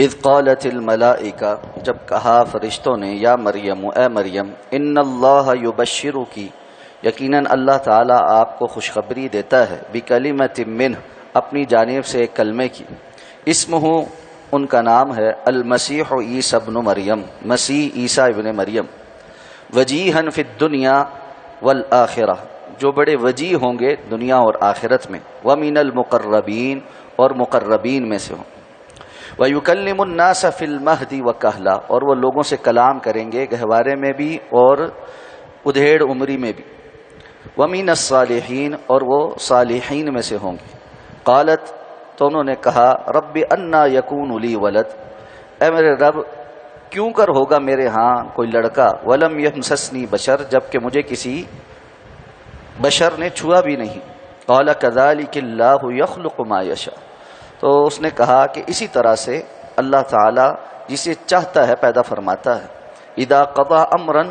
اذ قالت الملائکہ، جب کہا فرشتوں نے، یا مریم، اے مریم، ان اللہ یبشرکی، یقیناً اللہ تعالیٰ آپ کو خوشخبری دیتا ہے، بکلمۃ منہ، اپنی جانب سے ایک کلمے کی، اسمہ، ان کا نام ہے، المسیح عیسی ابن مریم، مسیح عیسیٰ ابن مریم، وجیہا فی الدنیا والآخرہ، جو بڑے وجیح ہوں گے دنیا اور آخرت میں، ومن المقربین، اور مقربین میں سے ہوں، وَيُكَلِّمُ النَّاسَ فِي الْمَهْدِ وَكَهْلًا، اور وہ لوگوں سے کلام کریں گے گہوارے میں بھی اور ادھیڑ عمری میں بھی، وَمِنَ الصَّالِحِينَ، اور وہ صالحین میں سے ہوں گے۔ قالت، تو انہوں نے کہا، رب انا یکون لی ولد، اے میرے رب کیوں کر ہوگا میرے ہاں کوئی لڑکا، ولم یمسسنی بشر، جبکہ مجھے کسی بشر نے چھوا بھی نہیں۔ قال کذالک اللہ یخلق ما یشاء، تو اس نے کہا کہ اسی طرح سے اللہ تعالی جسے چاہتا ہے پیدا فرماتا ہے۔ اذا قضى امرا،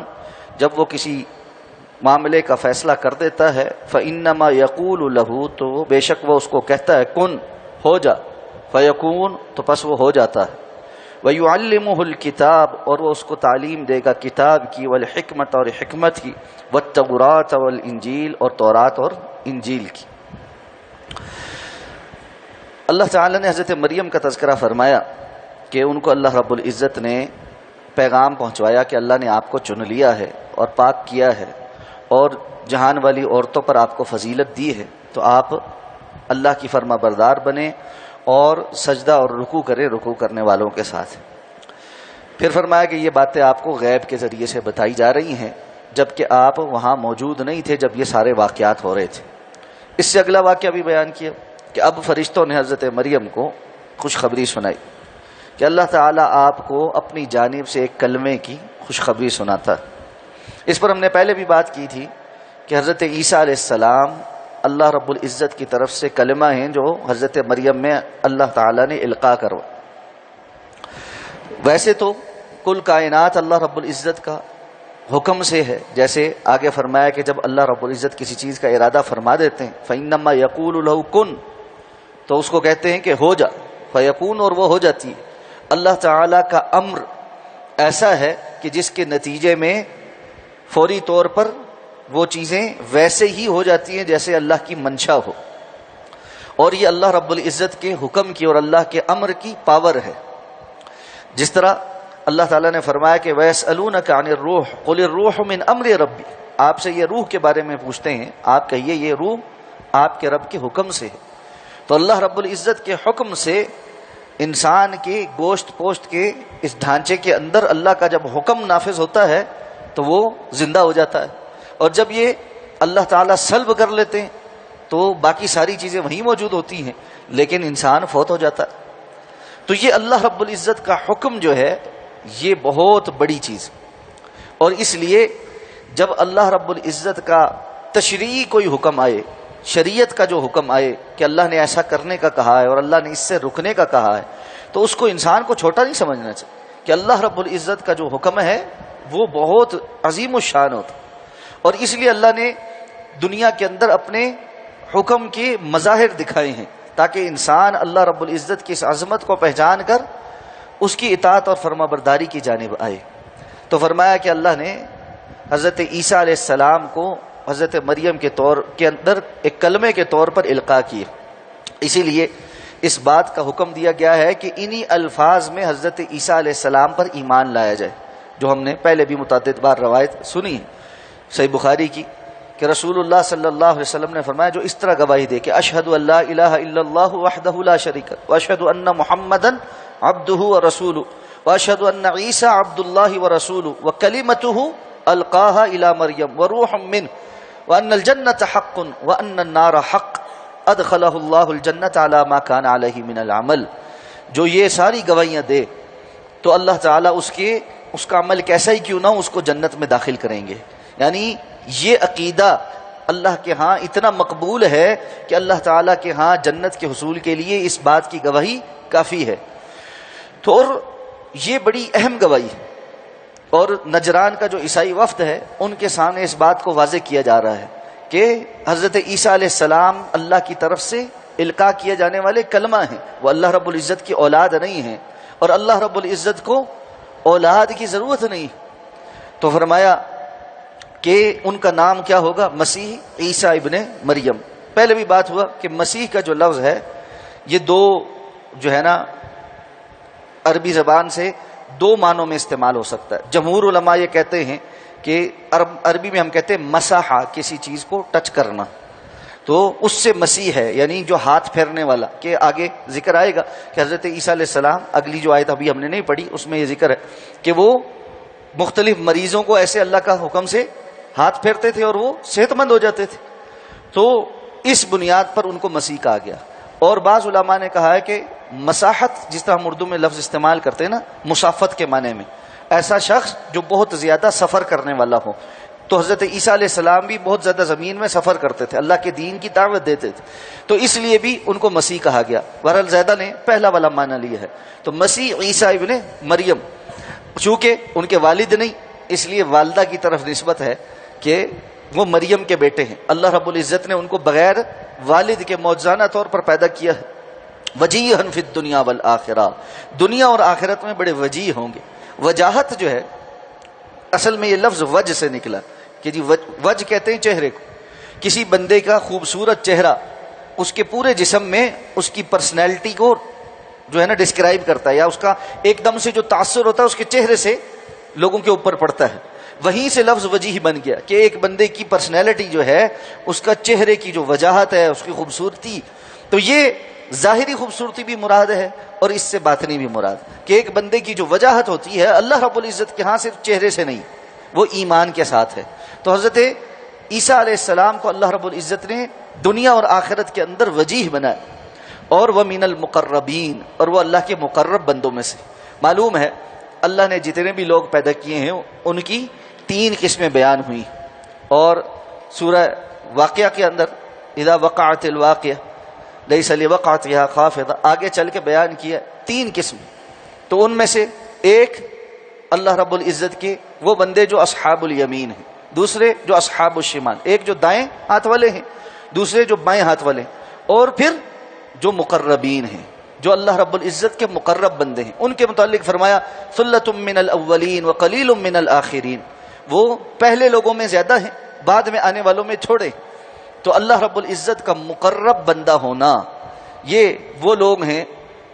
جب وہ کسی معاملے کا فیصلہ کر دیتا ہے، فانما یقول له، تو بے شک وہ اس کو کہتا ہے، کن، ہو جا، فیکون، تو پس وہ ہو جاتا ہے۔ وَيُعَلِّمُهُ الْكِتَابَ، اور وہ اس کو تعلیم دے گا کتاب کی، والحکمت، اور حکمت کی، والتوراۃ والانجیل، اور تورات اور انجیل کی۔ اللہ تعالیٰ نے حضرت مریم کا تذکرہ فرمایا کہ ان کو اللہ رب العزت نے پیغام پہنچوایا کہ اللہ نے آپ کو چن لیا ہے اور پاک کیا ہے اور جہان والی عورتوں پر آپ کو فضیلت دی ہے، تو آپ اللہ کی فرما بردار بنے اور سجدہ اور رکوع کریں رکوع کرنے والوں کے ساتھ۔ پھر فرمایا کہ یہ باتیں آپ کو غیب کے ذریعے سے بتائی جا رہی ہیں، جبکہ آپ وہاں موجود نہیں تھے جب یہ سارے واقعات ہو رہے تھے۔ اس سے اگلا واقعہ بھی بیان کیا کہ اب فرشتوں نے حضرت مریم کو خوشخبری سنائی کہ اللہ تعالیٰ آپ کو اپنی جانب سے ایک کلمے کی خوشخبری سناتا۔ اس پر ہم نے پہلے بھی بات کی تھی کہ حضرت عیسیٰ علیہ السلام اللہ رب العزت کی طرف سے کلمہ ہیں جو حضرت مریم میں اللہ تعالیٰ نے القاء کروا۔ ویسے تو کل کائنات اللہ رب العزت کا حکم سے ہے، جیسے آگے فرمایا کہ جب اللہ رب العزت کسی چیز کا ارادہ فرما دیتے ہیں، فَإِنَّمَا يَقُولُ لَهُ كُن، تو اس کو کہتے ہیں کہ ہو جا، فیکون، اور وہ ہو جاتی ہے۔ اللہ تعالیٰ کا امر ایسا ہے کہ جس کے نتیجے میں فوری طور پر وہ چیزیں ویسے ہی ہو جاتی ہیں جیسے اللہ کی منشا ہو، اور یہ اللہ رب العزت کے حکم کی اور اللہ کے امر کی پاور ہے۔ جس طرح اللہ تعالیٰ نے فرمایا کہ وَيَسْأَلُونَكَ عَنِ الرُّوحِ قُلِ الرُّوحُ مِنْ أَمْرِ رَبِّي، آپ سے یہ روح کے بارے میں پوچھتے ہیں، آپ کہیے یہ روح آپ کے رب کے حکم سے ہے۔ تو اللہ رب العزت کے حکم سے انسان کے گوشت پوشت کے اس ڈھانچے کے اندر اللہ کا جب حکم نافذ ہوتا ہے تو وہ زندہ ہو جاتا ہے، اور جب یہ اللہ تعالیٰ سلب کر لیتے ہیں تو باقی ساری چیزیں وہیں موجود ہوتی ہیں لیکن انسان فوت ہو جاتا ہے۔ تو یہ اللہ رب العزت کا حکم جو ہے یہ بہت بڑی چیز، اور اس لیے جب اللہ رب العزت کا تشریعی کوئی حکم آئے، شریعت کا جو حکم آئے کہ اللہ نے ایسا کرنے کا کہا ہے اور اللہ نے اس سے رکنے کا کہا ہے، تو اس کو انسان کو چھوٹا نہیں سمجھنا چاہیے کہ اللہ رب العزت کا جو حکم ہے وہ بہت عظیم الشان ہوتا، اور اس لیے اللہ نے دنیا کے اندر اپنے حکم کے مظاہر دکھائے ہیں تاکہ انسان اللہ رب العزت کی اس عظمت کو پہچان کر اس کی اطاعت اور فرما برداری کی جانب آئے۔ تو فرمایا کہ اللہ نے حضرت عیسیٰ علیہ السلام کو حضرت مریم کے طور کے اندر ایک کلمے کے طور پر القاء کیے، اسی لیے اس بات کا حکم دیا گیا ہے کہ انہی الفاظ میں حضرت عیسیٰ علیہ السلام پر ایمان لایا جائے، جو ہم نے پہلے بھی متعدد بار روایت سنی ہے صحیح بخاری کی کہ رسول اللہ صلی اللہ علیہ وسلم نے فرمایا جو اس طرح گواہی دے کہ اشہد ان لا الہ الا اللہ وحدہ لا شریک لہ واشہد ان محمدا عبدہ ورسولہ واشہد ان عیسی عبد اللہ ورسولہ وکلمتہ القاها الی مریم وروح منہ وان الجنۃ حق وان النار حق ادخلہ اللہ الجنۃ علی ما کان علیہ من العمل۔ جو یہ ساری گواہیاں دے تو اللہ تعالیٰ اس کا عمل کیسا ہی کیوں نہ ہو اس کو جنت میں داخل کریں گے۔ یعنی یہ عقیدہ اللہ کے ہاں اتنا مقبول ہے کہ اللہ تعالیٰ کے ہاں جنت کے حصول کے لیے اس بات کی گواہی کافی ہے۔ تو اور یہ بڑی اہم گواہی ہے، اور نجران کا جو عیسائی وفد ہے ان کے سامنے اس بات کو واضح کیا جا رہا ہے کہ حضرت عیسیٰ علیہ السلام اللہ کی طرف سے القاء کیے جانے والے کلمہ ہیں، وہ اللہ رب العزت کی اولاد نہیں ہیں، اور اللہ رب العزت کو اولاد کی ضرورت نہیں. تو فرمایا کہ ان کا نام کیا ہوگا؟ مسیح عیسیٰ ابن مریم. پہلے بھی بات ہوا کہ مسیح کا جو لفظ ہے یہ دو جو ہے نا عربی زبان سے دو معنوں میں استعمال ہو سکتا ہے. جمہور علماء یہ کہتے ہیں کہ عربی میں ہم کہتے ہیں مسحا، کسی چیز کو ٹچ کرنا، تو اس سے مسیح ہے، یعنی جو ہاتھ پھیرنے والا. کہ آگے ذکر آئے گا کہ حضرت عیسیٰ علیہ السلام، اگلی جو آیت ابھی ہم نے نہیں پڑھی اس میں یہ ذکر ہے کہ وہ مختلف مریضوں کو ایسے اللہ کا حکم سے ہاتھ پھیرتے تھے اور وہ صحت مند ہو جاتے تھے. تو اس بنیاد پر ان کو مسیح کہا گیا. اور بعض علماء نے کہا ہے کہ مساحت، جس طرح ہم اردو میں لفظ استعمال کرتے ہیں نا مسافت کے معنی میں، ایسا شخص جو بہت زیادہ سفر کرنے والا ہو. تو حضرت عیسیٰ علیہ السلام بھی بہت زیادہ زمین میں سفر کرتے تھے، اللہ کے دین کی دعوت دیتے تھے، تو اس لیے بھی ان کو مسیح کہا گیا. بہرحال زیادہ نے پہلا والا معنی لیا ہے. تو مسیح عیسیٰ ابن مریم، چونکہ ان کے والد نہیں اس لیے والدہ کی طرف نسبت ہے کہ وہ مریم کے بیٹے ہیں. اللہ رب العزت نے ان کو بغیر والد کے معجزانہ طور پر پیدا کیا ہے. وجیہا فی الدنیا والآخرہ، دنیا اور آخرت میں بڑے وجیح ہوں گے. وجاہت جو ہے اصل میں یہ لفظ وجہ سے نکلا کہ جی وجہ کہتے ہیں چہرے کو. کسی بندے کا خوبصورت چہرہ اس کے پورے جسم میں اس کی پرسنالٹی کو جو ہے نا ڈسکرائب کرتا ہے، یا اس کا ایک دم سے جو تاثر ہوتا ہے اس کے چہرے سے لوگوں کے اوپر پڑتا ہے. وہیں سے لفظ وجیح بن گیا کہ ایک بندے کی پرسنالٹی جو ہے اس کا چہرے کی جو وجاہت ہے، اس کی خوبصورتی. تو یہ ظاہری خوبصورتی بھی مراد ہے اور اس سے باطنی بھی مراد، کہ ایک بندے کی جو وجاہت ہوتی ہے اللہ رب العزت کے ہاں صرف چہرے سے نہیں، وہ ایمان کے ساتھ ہے. تو حضرت عیسیٰ علیہ السلام کو اللہ رب العزت نے دنیا اور آخرت کے اندر وجیح بنایا. اور وہ من المقربین، اور وہ اللہ کے مقرب بندوں میں سے. معلوم ہے اللہ نے جتنے بھی لوگ پیدا کیے ہیں ان کی 3 قسمیں بیان ہوئی، اور سورہ واقعہ کے اندر اذا وقعت الواقعہ لیس لوقعتها خافضہ آگے چل کے بیان کیا 3 قسم. تو ان میں سے ایک اللہ رب العزت کے وہ بندے جو اصحاب الیمین ہیں، دوسرے جو اصحاب الشمال، ایک جو دائیں ہاتھ والے ہیں، دوسرے جو بائیں ہاتھ والے ہیں، اور پھر جو مقربین ہیں، جو اللہ رب العزت کے مقرب بندے ہیں. ان کے متعلق فرمایا ثلۃ من الاولین وقلیل من الآخرین، وہ پہلے لوگوں میں زیادہ ہیں، بعد میں آنے والوں میں چھوڑے. تو اللہ رب العزت کا مقرب بندہ ہونا، یہ وہ لوگ ہیں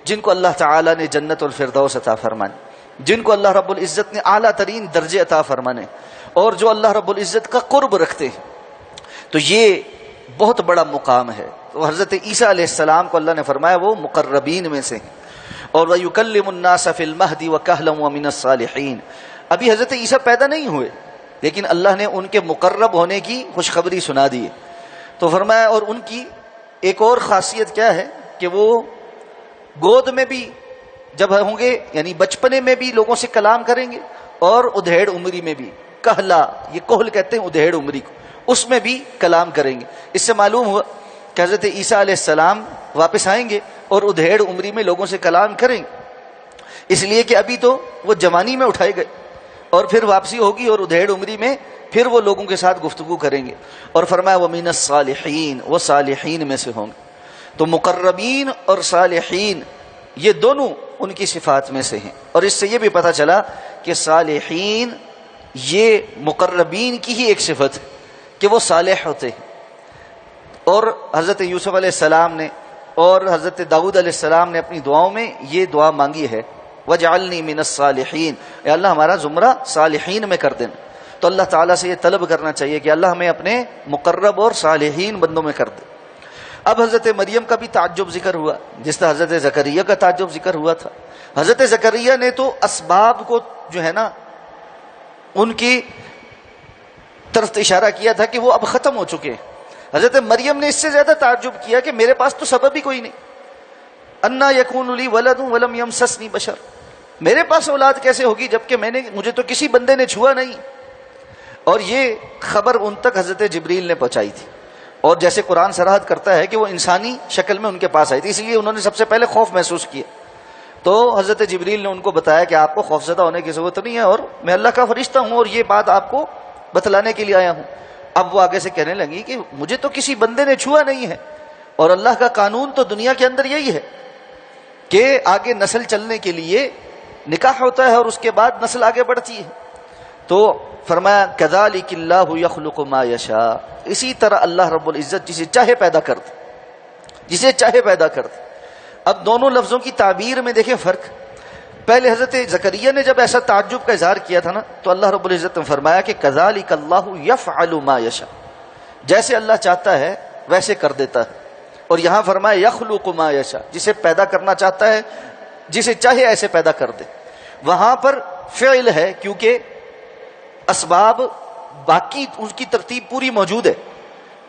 جن کو اللہ تعالی نے جنت الفردوس عطا فرمانے، جن کو اللہ رب العزت نے اعلیٰ ترین درجے عطا فرمانے، اور جو اللہ رب العزت کا قرب رکھتے ہیں. تو یہ بہت بڑا مقام ہے. تو حضرت عیسیٰ علیہ السلام کو اللہ نے فرمایا وہ مقربین میں سے ہیں. اور وَيُكَلِّمُ النَّاسَ فِي الْمَهْدِ وَكَهْلًا وَمِنَ الصَّالِحِينَ، ابھی حضرت عیسیٰ پیدا نہیں ہوئے لیکن اللہ نے ان کے مقرب ہونے کی خوشخبری سنا دی. تو فرمایا اور ان کی ایک اور خاصیت کیا ہے کہ وہ گود میں بھی جب ہوں گے، یعنی بچپنے میں بھی لوگوں سے کلام کریں گے، اور ادھیڑ عمری میں بھی، کہلا یہ کوہل کہتے ہیں ادھیڑ عمری کو، اس میں بھی کلام کریں گے. اس سے معلوم ہوا کہ حضرت عیسیٰ علیہ السلام واپس آئیں گے اور ادھیڑ عمری میں لوگوں سے کلام کریں گے، اس لیے کہ ابھی تو وہ جوانی میں اٹھائے گئے اور پھر واپسی ہوگی اور ادھیڑ عمری میں پھر وہ لوگوں کے ساتھ گفتگو کریں گے. اور فرمایا وَمِنَ الصَّالِحِينَ، وہ صالحین میں سے ہوں گے. تو مقربین اور صالحین یہ دونوں ان کی صفات میں سے ہیں. اور اس سے یہ بھی پتہ چلا کہ صالحین یہ مقربین کی ہی ایک صفت ہے کہ وہ صالح ہوتے ہیں. اور حضرت یوسف علیہ السلام نے اور حضرت داؤد علیہ السلام نے اپنی دعاؤں میں یہ دعا مانگی ہے وَجْعَلْنِي مِنَ الصَّالِحِينَ، اے اللہ ہمارا زمرہ صالحین میں کر دینا. تو اللہ تعالیٰ سے یہ طلب کرنا چاہیے کہ اللہ ہمیں اپنے مقرب اور صالحین بندوں میں کر دے. اب حضرت مریم کا بھی تعجب ذکر ہوا، جس طرح حضرت زکریا کا تعجب ذکر ہوا تھا. حضرت زکریا نے تو اسباب کو جو ہے نا ان کی طرف اشارہ کیا تھا کہ وہ اب ختم ہو چکے ہیں. حضرت مریم نے اس سے زیادہ تعجب کیا کہ میرے پاس تو سبب ہی کوئی نہیں. انا یکون لی ولد ولم یمسسنی بشر، میرے پاس اولاد کیسے ہوگی جبکہ مجھے تو کسی بندے نے چھوا نہیں. اور یہ خبر ان تک حضرت جبریل نے پہنچائی تھی، اور جیسے قرآن صراحت کرتا ہے کہ وہ انسانی شکل میں ان کے پاس آئی تھی، اس لیے انہوں نے سب سے پہلے خوف محسوس کیا. تو حضرت جبریل نے ان کو بتایا کہ آپ کو خوفزدہ ہونے کی ضرورت نہیں ہے، اور میں اللہ کا فرشتہ ہوں اور یہ بات آپ کو بتلانے کے لیے آیا ہوں. اب وہ آگے سے کہنے لگی کہ مجھے تو کسی بندے نے چھوا نہیں ہے، اور اللہ کا قانون تو دنیا کے اندر یہی ہے کہ آگے نسل چلنے کے لیے نکاح ہوتا ہے اور اس کے بعد نسل آگے بڑھتی ہے. تو فرمایا کذالک اللہ یخلق ما یشاء، اسی طرح اللہ رب العزت جسے چاہے پیدا کر دے، جسے چاہے پیدا کر دے. اب دونوں لفظوں کی تعبیر میں دیکھیں فرق. پہلے حضرت زکریا نے جب ایسا تعجب کا اظہار کیا تھا نا تو اللہ رب العزت نے فرمایا کہ کذالک اللہ یفعل ما یشاء، جیسے اللہ چاہتا ہے ویسے کر دیتا ہے. اور یہاں فرمایا یخلق ما یشاء، جسے پیدا کرنا چاہتا ہے جسے چاہے ایسے پیدا کر دے. وہاں پر فعل ہے کیونکہ اسباب باقی اس کی ترتیب پوری موجود ہے،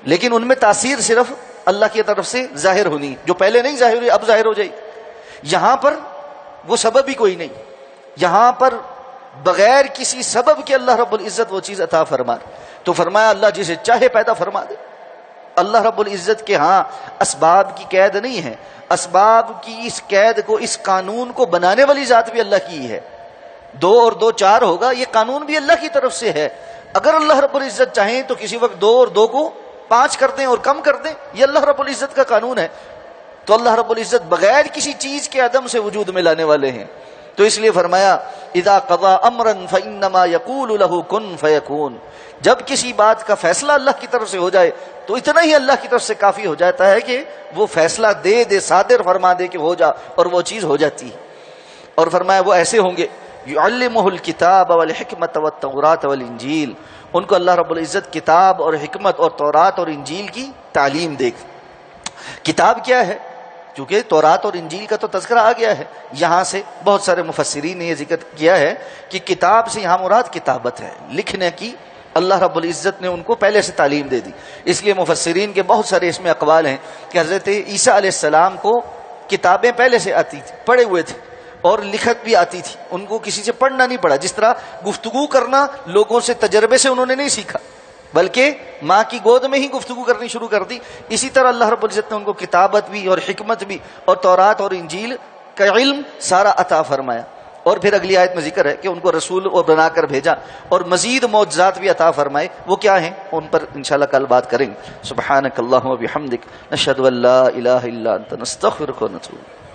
لیکن ان میں تاثیر صرف اللہ کی طرف سے ظاہر ہونی، جو پہلے نہیں ظاہر ہوئی اب ظاہر ہو جائے. یہاں پر وہ سبب ہی کوئی نہیں، یہاں پر بغیر کسی سبب کے اللہ رب العزت وہ چیز عطا فرما. تو فرمایا اللہ جسے چاہے پیدا فرما دے. اللہ رب العزت کے ہاں اسباب کی قید نہیں ہے، اسباب کی اس قید کو، اس قانون کو بنانے والی ذات بھی اللہ کی ہے. 2 اور 2 4 ہوگا، یہ قانون بھی اللہ کی طرف سے ہے. اگر اللہ رب العزت چاہیں تو کسی وقت 2 اور 2 کو 5 کر دیں اور کم کر دیں، یہ اللہ رب العزت کا قانون ہے. تو اللہ رب العزت بغیر کسی چیز کے عدم سے وجود میں لانے والے ہیں. تو اس لیے فرمایا اذا قضى امرا فانما يقول له كن فيكون، جب کسی بات کا فیصلہ اللہ کی طرف سے ہو جائے تو اتنا ہی اللہ کی طرف سے کافی ہو جاتا ہے کہ وہ فیصلہ دے صادر فرما دے کہ ہو جا، اور وہ چیز ہو جاتی ہے. اور فرمایا وہ ایسے ہوں گے یعلمہ الکتاب والحکمت والتوراۃ والانجیل، ان کو اللہ رب العزت کتاب اور حکمت اور تورات اور انجیل کی تعلیم دے گا. کتاب کیا ہے؟ چونکہ تورات اور انجیل کا تو تذکرہ آ گیا ہے، یہاں سے بہت سارے مفسرین نے یہ ذکر کیا ہے کہ کتاب سے یہاں مراد کتابت ہے، لکھنے کی اللہ رب العزت نے ان کو پہلے سے تعلیم دے دی. اس لیے مفسرین کے بہت سارے اس میں اقوال ہیں کہ حضرت عیسیٰ علیہ السلام کو کتابیں پہلے سے آتی تھی، پڑھے ہوئے تھے، اور لکھت بھی آتی تھی، ان کو کسی سے پڑھنا نہیں پڑا. جس طرح گفتگو کرنا لوگوں سے تجربے سے انہوں نے نہیں سیکھا، بلکہ ماں کی گود میں ہی گفتگو کرنی شروع کر دی. اسی طرح اللہ رب العزت نے ان کو کتابت بھی اور حکمت بھی اور تورات اور انجیل کا علم سارا عطا فرمایا. اور پھر اگلی آیت میں ذکر ہے کہ ان کو رسول اور بنا کر بھیجا اور مزید معجزات بھی عطا فرمائے. وہ کیا ہیں ان پر انشاءاللہ کل بات کریں گے. سبحانک اللہم و بحمدک، نشہد ان لا الہ الا انت، نستغفرک و نتوب.